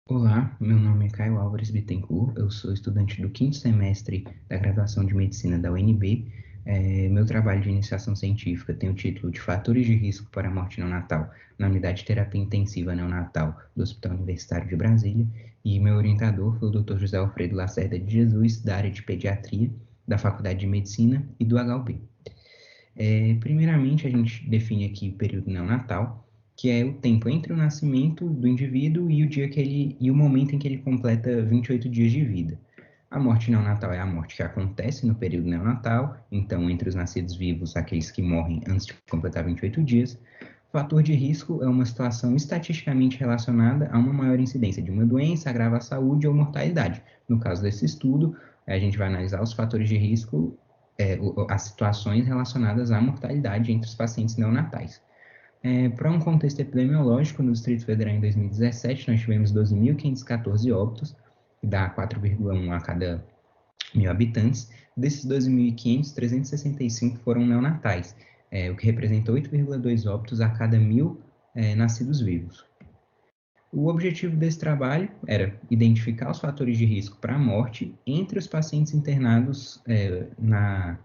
Olá, meu nome é Caio Álvares Bittencourt, eu sou estudante do quinto semestre da graduação de Medicina da UNB. Meu trabalho de iniciação científica tem o título de Fatores de Risco para a Morte Neonatal na Unidade de Terapia Intensiva Neonatal do Hospital Universitário de Brasília, e meu orientador foi o Dr. José Alfredo Lacerda de Jesus, da área de Pediatria, da Faculdade de Medicina e do HUB. Primeiramente, a gente define aqui o período neonatal, que é o tempo entre o nascimento do indivíduo e o momento em que ele completa 28 dias de vida. A morte neonatal é a morte que acontece no período neonatal, então entre os nascidos vivos, aqueles que morrem antes de completar 28 dias. O fator de risco é uma situação estatisticamente relacionada a uma maior incidência de uma doença, agrava a saúde ou mortalidade. No caso desse estudo, a gente vai analisar os fatores de risco, as situações relacionadas à mortalidade entre os pacientes neonatais. Para um contexto epidemiológico, no Distrito Federal em 2017, nós tivemos 12.514 óbitos, que dá 4,1 a cada 1.000 habitantes. Desses 12.500, 365 foram neonatais, o que representa 8,2 óbitos a cada 1.000 nascidos vivos. O objetivo desse trabalho era identificar os fatores de risco para a morte entre os pacientes internados na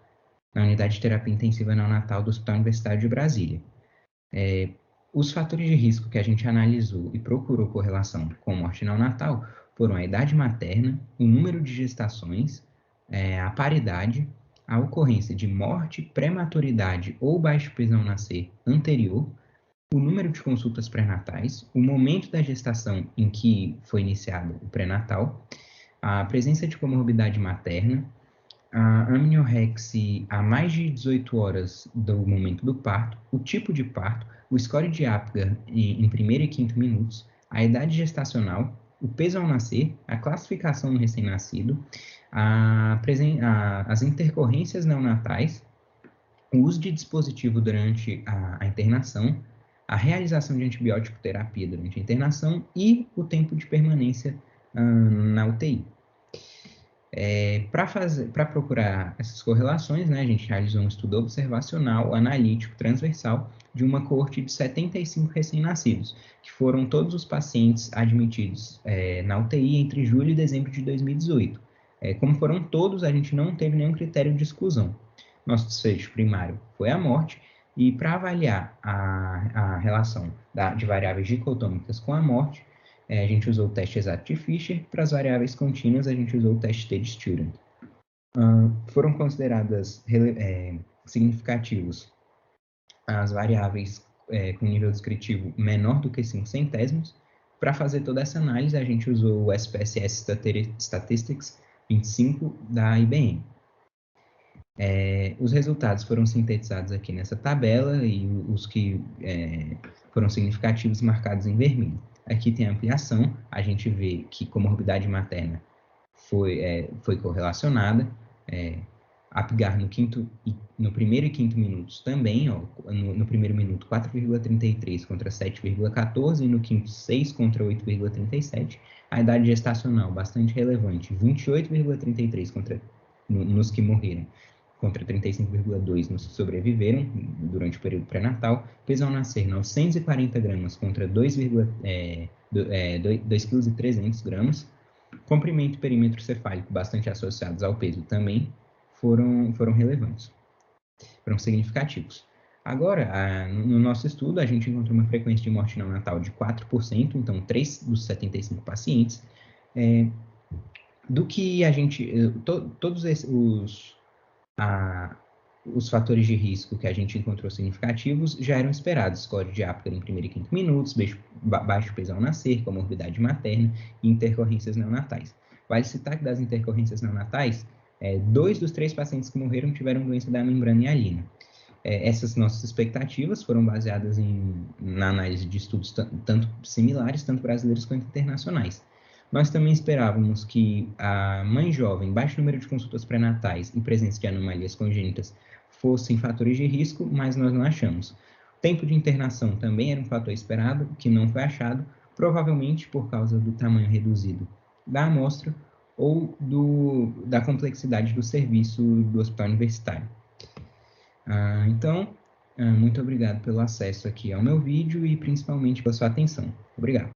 unidade de terapia intensiva neonatal do Hospital Universitário de Brasília. Os fatores de risco que a gente analisou e procurou correlação com morte neonatal foram a idade materna, o número de gestações, a paridade, a ocorrência de morte, prematuridade ou baixo peso ao nascer anterior, o número de consultas pré-natais, o momento da gestação em que foi iniciado o pré-natal, a presença de comorbidade materna, a amniorexia há mais de 18 horas do momento do parto, o tipo de parto, o score de Apgar em primeiro e quinto minutos, a idade gestacional, o peso ao nascer, a classificação no recém-nascido, as intercorrências neonatais, o uso de dispositivo durante a internação, a realização de antibiótico terapia durante a internação e o tempo de permanência na UTI. Para procurar essas correlações, né, a gente realizou um estudo observacional, analítico, transversal, de uma coorte de 75 recém-nascidos, que foram todos os pacientes admitidos na UTI entre julho e dezembro de 2018. Como foram todos, a gente não teve nenhum critério de exclusão. Nosso desfecho primário foi a morte, e para avaliar a relação de variáveis dicotômicas com a morte, a gente usou o teste exato de Fisher. Para as variáveis contínuas, a gente usou o teste T de Student. Foram consideradas significativos as variáveis com nível descritivo menor do que 5 centésimos. Para fazer toda essa análise, a gente usou o SPSS Statistics 25 da IBM. Os resultados foram sintetizados aqui nessa tabela, e os que foram significativos marcados em vermelho. Aqui tem a ampliação, a gente vê que comorbidade materna foi correlacionada, Apgar no primeiro e quinto minutos também, ó, no primeiro minuto 4,33 contra 7,14, e no quinto 6 contra 8,37. A idade gestacional bastante relevante, 28,33 nos que morreram, contra 35,2 nos que sobreviveram durante o período pré-natal. Peso ao nascer, 940 gramas contra 2,3 kg. Comprimento e perímetro cefálico bastante associados ao peso também foram relevantes, foram significativos. Agora, no nosso estudo, a gente encontrou uma frequência de morte neonatal de 4%, então 3 dos 75 pacientes. Do que a gente, todos os fatores de risco que a gente encontrou significativos já eram esperados: score de Apgar em primeiro e quinto minutos, baixo peso ao nascer, comorbidade materna e intercorrências neonatais. Vale citar que das intercorrências neonatais, 2 dos 3 pacientes que morreram tiveram doença da membrana hialina. Essas nossas expectativas foram baseadas na análise de estudos tanto similares, tanto brasileiros quanto internacionais. Nós também esperávamos que a mãe jovem, baixo número de consultas pré-natais e presença de anomalias congênitas fossem fatores de risco, mas nós não achamos. O tempo de internação também era um fator esperado, que não foi achado, provavelmente por causa do tamanho reduzido da amostra ou da complexidade do serviço do hospital universitário. Então, muito obrigado pelo acesso aqui ao meu vídeo e principalmente pela sua atenção. Obrigado.